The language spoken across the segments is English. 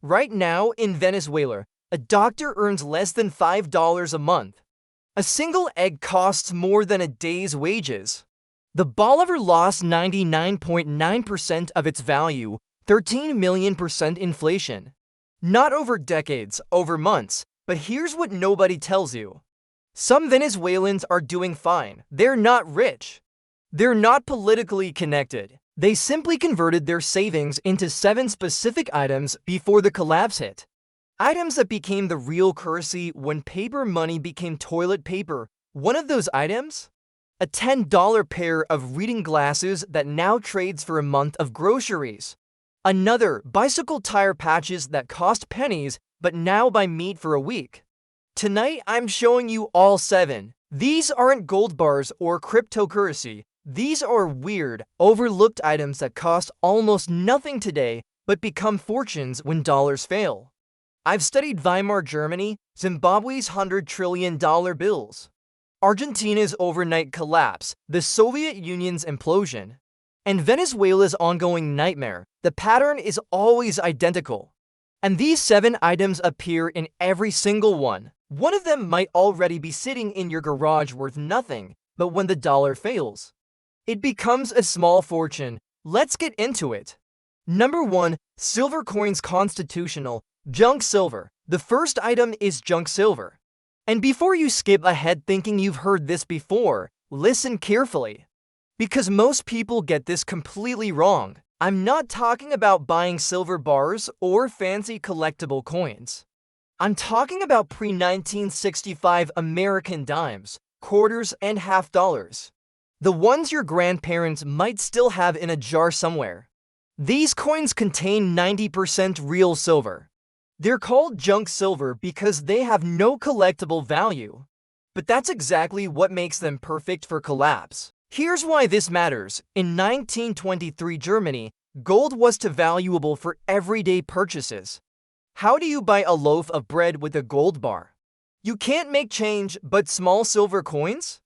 Right now, in Venezuela, a doctor earns less than $5 a month. A single egg costs more than a day's wages. The bolivar lost 99.9% of its value, 13 million% inflation. Not over decades, over months, but here's what nobody tells you. Some Venezuelans are doing fine. They're not rich. They're not politically connected. They simply converted their savings into 7 specific items before the collapse hit. Items that became the real currency when paper money became toilet paper. One of those items? A $10 pair of reading glasses that now trades for a month of groceries. Another, bicycle tire patches that cost pennies but now buy meat for a week. Tonight, I'm showing you all 7. These aren't gold bars or cryptocurrency. These are weird, overlooked items that cost almost nothing today but become fortunes when dollars fail. I've studied Weimar Germany, Zimbabwe's $100 trillion bills, Argentina's overnight collapse, the Soviet Union's implosion, and Venezuela's ongoing nightmare. The pattern is always identical. And these 7 items appear in every single one. One of them might already be sitting in your garage worth nothing, but when the dollar fails, it becomes a small fortune. Let's get into it. Number 1. Silver coins constitutional. Junk silver. The first item is junk silver. And before you skip ahead thinking you've heard this before, listen carefully. Because most people get this completely wrong. I'm not talking about buying silver bars or fancy collectible coins. I'm talking about pre-1965 American dimes, quarters, and half dollars. The ones your grandparents might still have in a jar somewhere. These coins contain 90% real silver. They're called junk silver because they have no collectible value. But that's exactly what makes them perfect for collapse. Here's why this matters. In 1923 Germany, gold was too valuable for everyday purchases. How do you buy a loaf of bread with a gold bar? You can't make change, but small silver coins?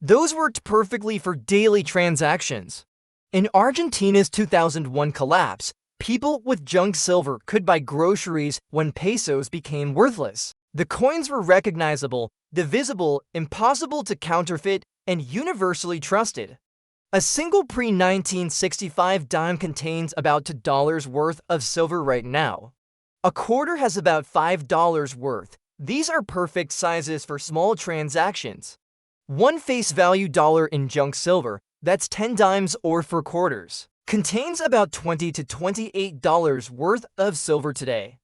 Those worked perfectly for daily transactions. In Argentina's 2001 collapse, people with junk silver could buy groceries when pesos became worthless. The coins were recognizable, divisible, impossible to counterfeit, and universally trusted. A single pre-1965 dime contains about $2 worth of silver right now. A quarter has about $5 worth. These are perfect sizes for small transactions. One face value dollar in junk silver, that's 10 dimes or 4 quarters, contains about $20 to $28 worth of silver today.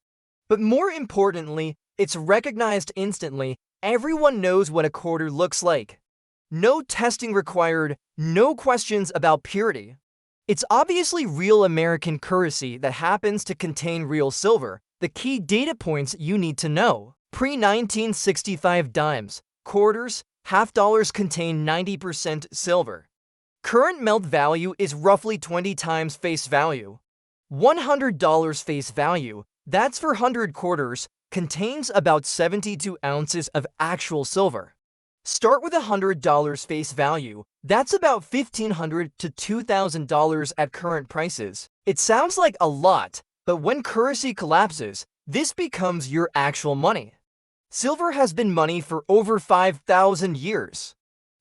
But more importantly, it's recognized instantly. Everyone knows what a quarter looks like. No testing required, no questions about purity. It's obviously real American currency that happens to contain real silver. The key data points you need to know. Pre-1965 dimes, quarters, half dollars contain 90% silver. Current melt value is roughly 20 times face value. $100 face value, that's for 100 quarters, contains about 72 ounces of actual silver. Start with $100 face value. That's about $1,500 to $2,000 at current prices. It sounds like a lot, but when currency collapses, this becomes your actual money. Silver has been money for over 5,000 years.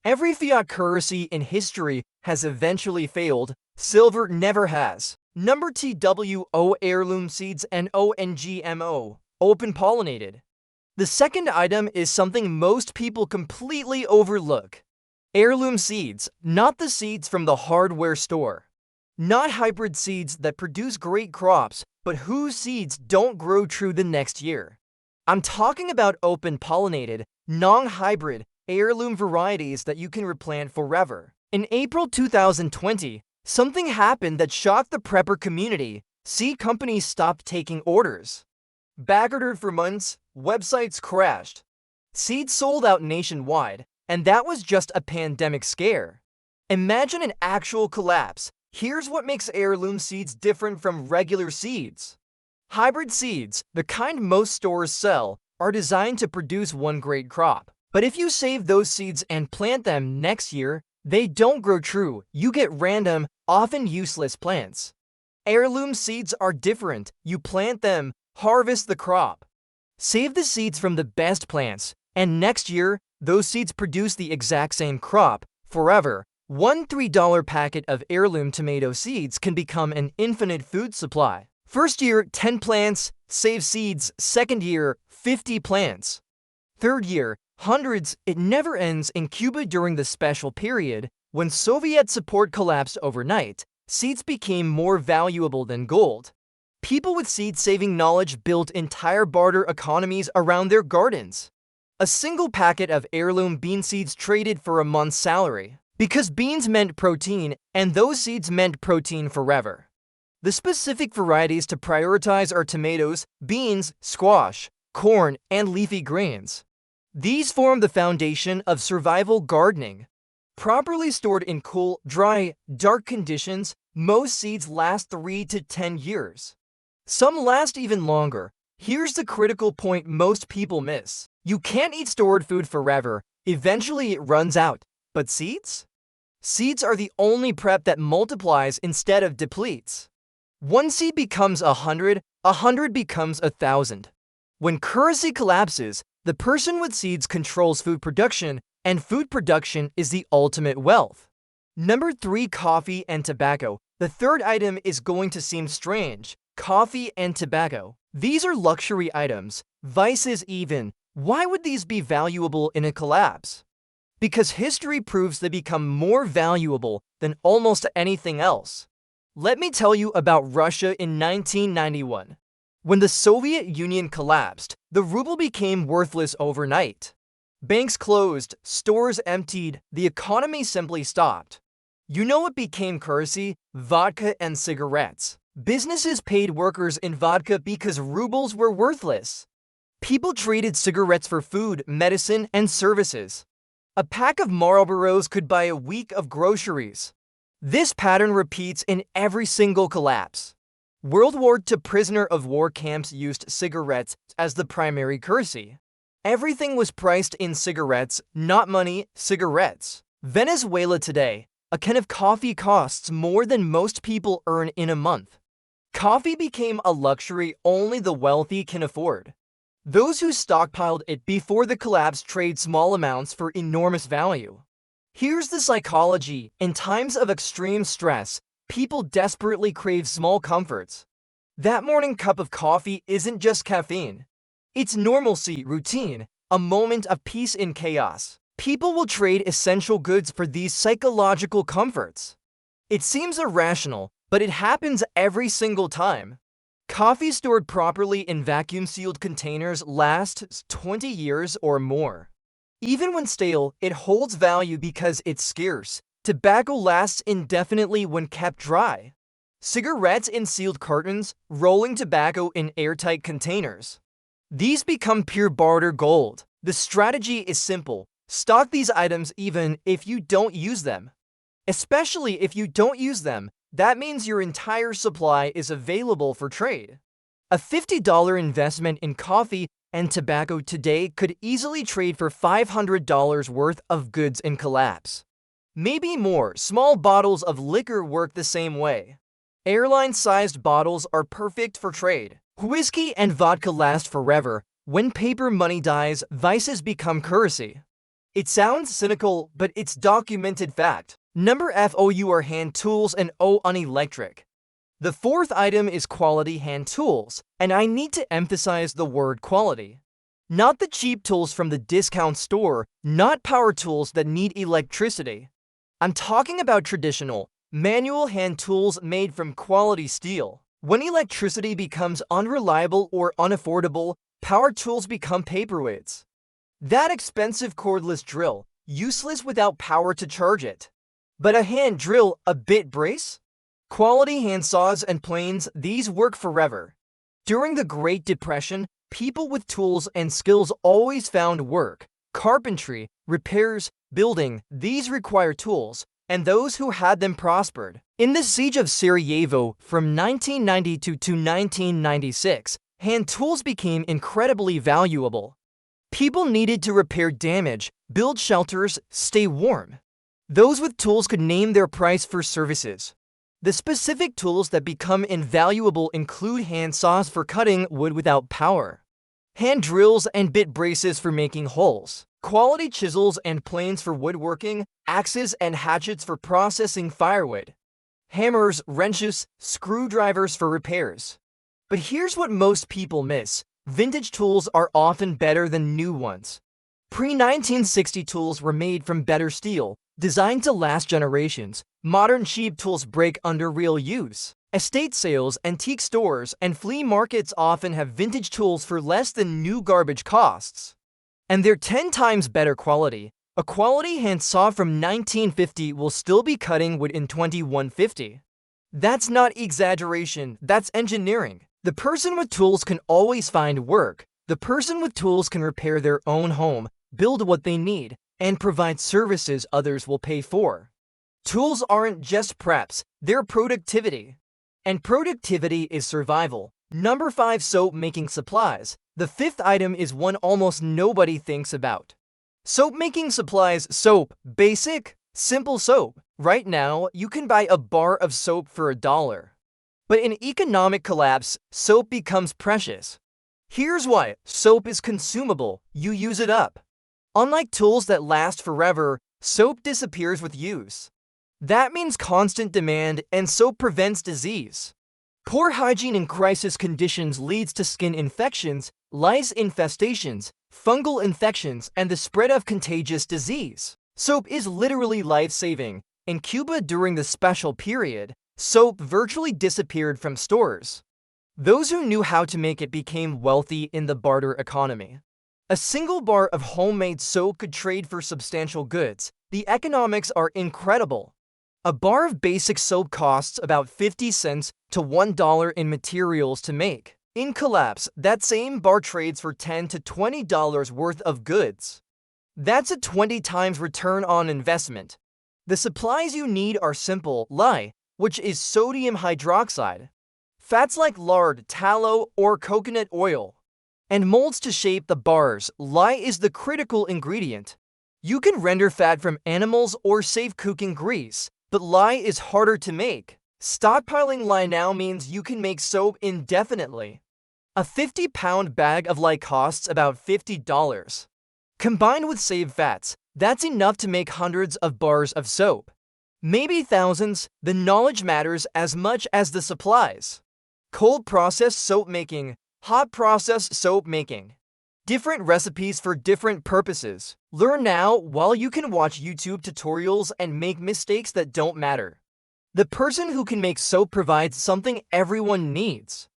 Every fiat currency in history has eventually failed. Silver never has. Number TWO heirloom seeds and ONGMO, open pollinated. The second item is something most people completely overlook. Heirloom seeds, not the seeds from the hardware store. Not hybrid seeds that produce great crops, but whose seeds don't grow true the next year. I'm talking about open pollinated, non-hybrid, heirloom varieties that you can replant forever. In April 2020, something happened that shocked the prepper community. Seed companies stopped taking orders. Backordered for months, websites crashed. Seeds sold out nationwide, and that was just a pandemic scare. Imagine an actual collapse. Here's what makes heirloom seeds different from regular seeds. Hybrid seeds, the kind most stores sell, are designed to produce one great crop. But if you save those seeds and plant them next year, they don't grow true. You get random, often useless plants. Heirloom seeds are different. You plant them, Harvest the crop. Save the seeds from the best plants, and next year, those seeds produce the exact same crop forever. One $3 packet of heirloom tomato seeds can become an infinite food supply. First year, 10 plants, save seeds. Second year, 50 plants. Third year, hundreds. It never ends. In Cuba during the special period, when Soviet support collapsed overnight, seeds became more valuable than gold. People with seed-saving knowledge built entire barter economies around their gardens. A single packet of heirloom bean seeds traded for a month's salary, because beans meant protein, and those seeds meant protein forever. The specific varieties to prioritize are tomatoes, beans, squash, corn, and leafy greens. These form the foundation of survival gardening. Properly stored in cool, dry, dark conditions, most seeds last 3 to 10 years. Some last even longer. Here's the critical point most people miss. You can't eat stored food forever. Eventually it runs out. But seeds? Seeds are the only prep that multiplies instead of depletes. One seed becomes 100, 100 becomes 1,000. When currency collapses, the person with seeds controls food production, and food production is the ultimate wealth. Number 3, coffee and tobacco. The third item is going to seem strange. Coffee and tobacco. These are luxury items, vices even. Why would these be valuable in a collapse? Because history proves they become more valuable than almost anything else. Let me tell you about Russia in 1991. When the Soviet Union collapsed, the ruble became worthless overnight. Banks closed, stores emptied, the economy simply stopped. You know what became currency? Vodka and cigarettes. Businesses paid workers in vodka because rubles were worthless. People traded cigarettes for food, medicine, and services. A pack of Marlboros could buy a week of groceries. This pattern repeats in every single collapse. World War II prisoner of war camps used cigarettes as the primary currency. Everything was priced in cigarettes, not money, cigarettes. Venezuela today, a can of coffee costs more than most people earn in a month. Coffee became a luxury only the wealthy can afford. Those who stockpiled it before the collapse trade small amounts for enormous value. Here's the psychology. In times of extreme stress, people desperately crave small comforts. That morning cup of coffee isn't just caffeine. It's normalcy, routine, a moment of peace in chaos. People will trade essential goods for these psychological comforts. It seems irrational, but it happens every single time. Coffee stored properly in vacuum-sealed containers lasts 20 years or more. Even when stale, it holds value because it's scarce. Tobacco lasts indefinitely when kept dry. Cigarettes in sealed cartons, rolling tobacco in airtight containers. These become pure barter gold. The strategy is simple. Stock these items even if you don't use them. Especially if you don't use them, that means your entire supply is available for trade. A $50 investment in coffee and tobacco today could easily trade for $500 worth of goods in collapse. Maybe more. Small bottles of liquor work the same way. Airline-sized bottles are perfect for trade. Whiskey and vodka last forever. When paper money dies, vices become currency. It sounds cynical, but it's documented fact. Number 4 are hand tools and electric. The fourth item is quality hand tools, and I need to emphasize the word quality. Not the cheap tools from the discount store, not power tools that need electricity. I'm talking about traditional, manual hand tools made from quality steel. When electricity becomes unreliable or unaffordable, power tools become paperweights. That expensive cordless drill, useless without power to charge it. But a hand drill, a bit brace? Quality hand saws and planes, these work forever. During the Great Depression, people with tools and skills always found work. Carpentry, repairs, building, these require tools, and those who had them prospered. In the Siege of Sarajevo from 1992 to 1996, hand tools became incredibly valuable. People needed to repair damage, build shelters, stay warm. Those with tools could name their price for services. The specific tools that become invaluable include hand saws for cutting wood without power, hand drills and bit braces for making holes, quality chisels and planes for woodworking, axes and hatchets for processing firewood, hammers, wrenches, screwdrivers for repairs. But here's what most people miss. Vintage tools are often better than new ones. Pre-1960 tools were made from better steel, designed to last generations. Modern cheap tools break under real use. Estate sales, antique stores, and flea markets often have vintage tools for less than new garbage costs. And they're 10 times better quality. A quality hand saw from 1950 will still be cutting wood in 2150. That's not exaggeration, that's engineering. The person with tools can always find work. The person with tools can repair their own home, build what they need, and provide services others will pay for. Tools aren't just preps, they're productivity. And productivity is survival. Number 5. Soap making supplies. The fifth item is one almost nobody thinks about. Soap making supplies. Soap. Basic, simple soap. Right now, you can buy a bar of soap for $1. But in economic collapse, soap becomes precious. Here's why. Soap is consumable. You use it up. Unlike tools that last forever, soap disappears with use. That means constant demand, and soap prevents disease. Poor hygiene in crisis conditions leads to skin infections, lice infestations, fungal infections, and the spread of contagious disease. Soap is literally life-saving. In Cuba during the special period, soap virtually disappeared from stores. Those who knew how to make it became wealthy in the barter economy. A single bar of homemade soap could trade for substantial goods. The economics are incredible. A bar of basic soap costs about 50 cents to $1 in materials to make. In collapse, that same bar trades for $10 to $20 worth of goods. That's a 20 times return on investment. The supplies you need are simple: lye, which is sodium hydroxide, fats like lard, tallow, or coconut oil, and molds to shape the bars. Lye is the critical ingredient. You can render fat from animals or save cooking grease, but lye is harder to make. Stockpiling lye now means you can make soap indefinitely. A 50-pound bag of lye costs about $50. Combined with saved fats, that's enough to make hundreds of bars of soap. Maybe thousands. The knowledge matters as much as the supplies. Cold process soap making, hot process soap making. Different recipes for different purposes. Learn now while you can watch YouTube tutorials and make mistakes that don't matter. The person who can make soap provides something everyone needs: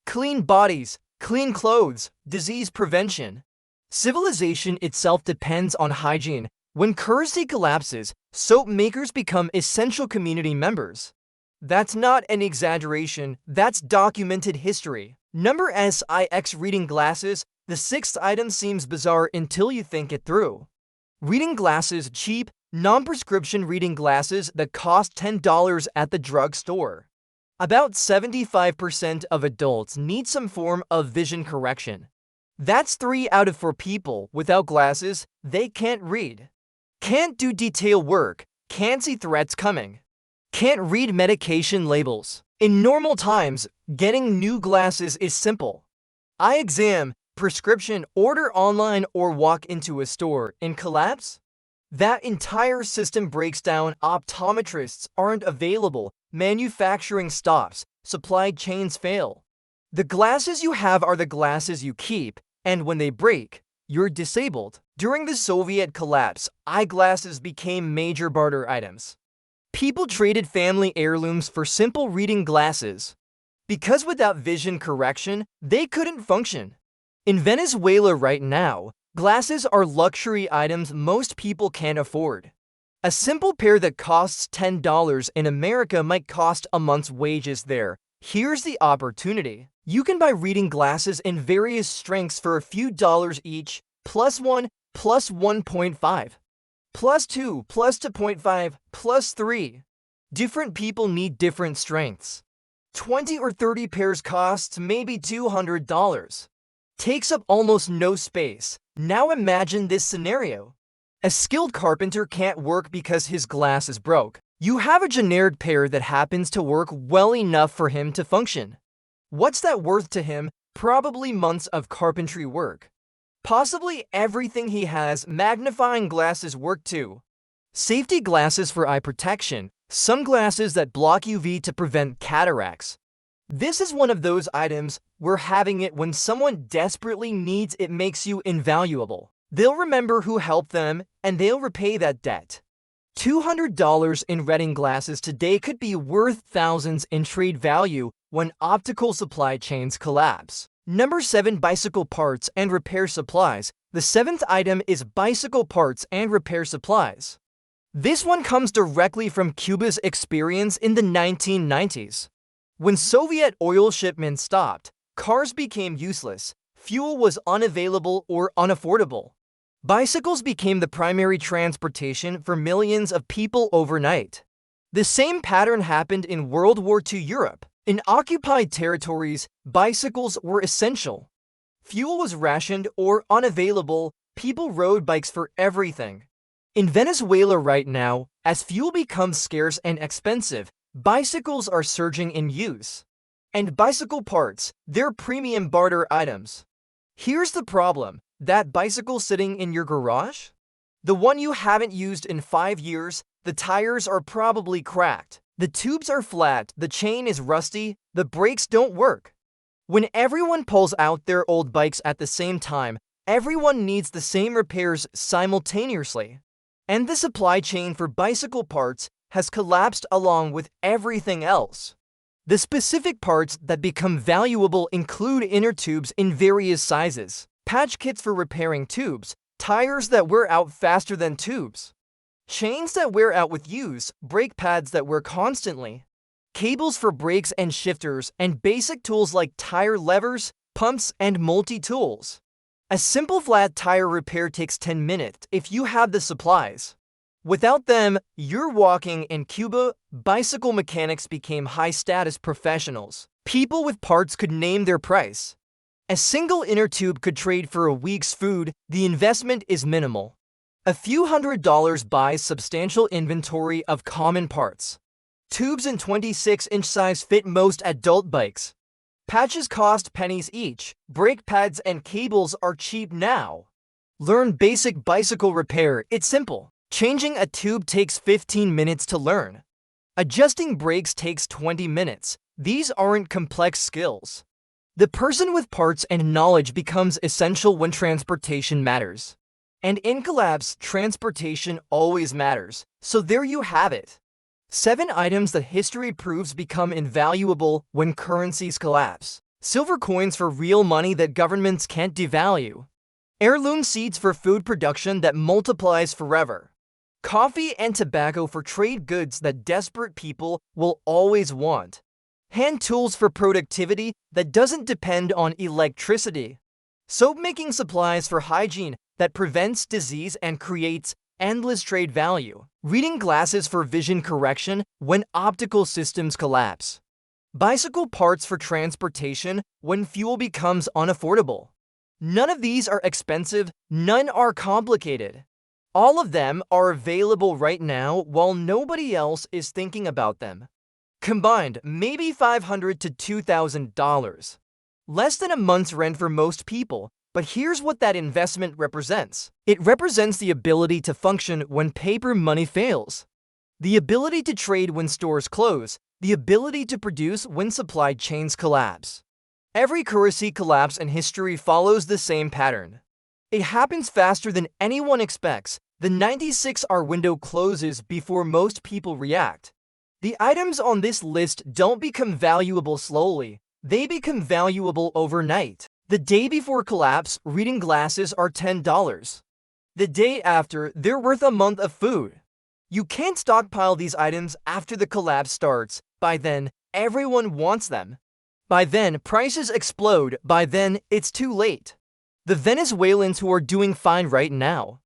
clean bodies, clean clothes, disease prevention. Civilization itself depends on hygiene. When currency collapses, soap makers become essential community members. That's not an exaggeration, that's documented history. Number 6. Reading glasses. The sixth item seems bizarre until you think it through. Reading glasses. Cheap, non-prescription reading glasses that cost $10 at the drugstore. About 75% of adults need some form of vision correction. That's 3 out of 4 people. Without glasses, they can't read. Can't do detail work, can't see threats coming, can't read medication labels. In normal times, getting new glasses is simple. Eye exam, prescription, order online or walk into a store. In collapse, that entire system breaks down. Optometrists aren't available, manufacturing stops, supply chains fail. The glasses you have are the glasses you keep, and when they break, you're disabled. During the Soviet collapse, eyeglasses became major barter items. People traded family heirlooms for simple reading glasses. Because without vision correction, they couldn't function. In Venezuela right now, glasses are luxury items most people can't afford. A simple pair that costs $10 in America might cost a month's wages there. Here's the opportunity. You can buy reading glasses in various strengths for a few dollars each, +1, +1.5, +2, +2.5, +3. Different people need different strengths. 20 or 30 pairs costs maybe $200. Takes up almost no space. Now imagine this scenario. A skilled carpenter can't work because his glass is broke. You have a generic pair that happens to work well enough for him to function. What's that worth to him? Probably months of carpentry work. Possibly everything he has. Magnifying glasses work too. Safety glasses for eye protection, sunglasses that block UV to prevent cataracts. This is one of those items where having it when someone desperately needs it makes you invaluable. They'll remember who helped them, and they'll repay that debt. $200 in reading glasses today could be worth thousands in trade value when optical supply chains collapse. Number 7. Bicycle parts and repair supplies. The 7th item is bicycle parts and repair supplies. This one comes directly from Cuba's experience in the 1990s. When Soviet oil shipments stopped, cars became useless, fuel was unavailable or unaffordable. Bicycles became the primary transportation for millions of people overnight. The same pattern happened in World War II Europe. In occupied territories, bicycles were essential. Fuel was rationed or unavailable, people rode bikes for everything. In Venezuela right now, as fuel becomes scarce and expensive, bicycles are surging in use. And bicycle parts, they're premium barter items. Here's the problem. That bicycle sitting in your garage? The one you haven't used in 5 years, the tires are probably cracked. The tubes are flat, the chain is rusty, the brakes don't work. When everyone pulls out their old bikes at the same time, everyone needs the same repairs simultaneously. And the supply chain for bicycle parts has collapsed along with everything else. The specific parts that become valuable include inner tubes in various sizes, patch kits for repairing tubes, tires that wear out faster than tubes, chains that wear out with use, brake pads that wear constantly, cables for brakes and shifters, and basic tools like tire levers, pumps, and multi-tools. A simple flat tire repair takes 10 minutes if you have the supplies. Without them, you're walking. In Cuba, bicycle mechanics became high-status professionals. People with parts could name their price. A single inner tube could trade for a week's food. The investment is minimal. A few $100s buys substantial inventory of common parts. Tubes in 26-inch size fit most adult bikes. Patches cost pennies each. Brake pads and cables are cheap now. Learn basic bicycle repair. It's simple. Changing a tube takes 15 minutes to learn. Adjusting brakes takes 20 minutes. These aren't complex skills. The person with parts and knowledge becomes essential when transportation matters. And in collapse, transportation always matters. So there you have it. 7 items that history proves become invaluable when currencies collapse. Silver coins for real money that governments can't devalue. Heirloom seeds for food production that multiplies forever. Coffee and tobacco for trade goods that desperate people will always want. Hand tools for productivity that doesn't depend on electricity. Soap-making supplies for hygiene that prevents disease and creates endless trade value. Reading glasses for vision correction when optical systems collapse. Bicycle parts for transportation when fuel becomes unaffordable. None of these are expensive, none are complicated. All of them are available right now while nobody else is thinking about them. Combined, maybe $500 to $2,000. Less than a month's rent for most people. But here's what that investment represents. It represents the ability to function when paper money fails, the ability to trade when stores close, the ability to produce when supply chains collapse. Every currency collapse in history follows the same pattern. It happens faster than anyone expects. The 96-hour window closes before most people react. The items on this list don't become valuable slowly. They become valuable overnight. The day before collapse, reading glasses are $10. The day after, they're worth a month of food. You can't stockpile these items after the collapse starts. By then, everyone wants them. By then, prices explode. By then, it's too late. The Venezuelans who are doing fine right now,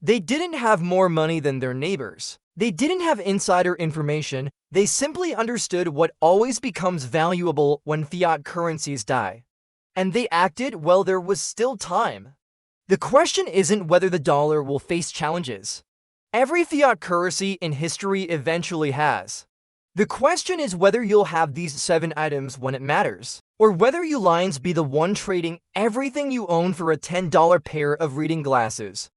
they didn't have more money than their neighbors. They didn't have insider information. They simply understood what always becomes valuable when fiat currencies die. And they acted while there was still time. The question isn't whether the dollar will face challenges. Every fiat currency in history eventually has. The question is whether you'll have these 7 items when it matters, or whether you lions be the one trading everything you own for a $10 pair of reading glasses.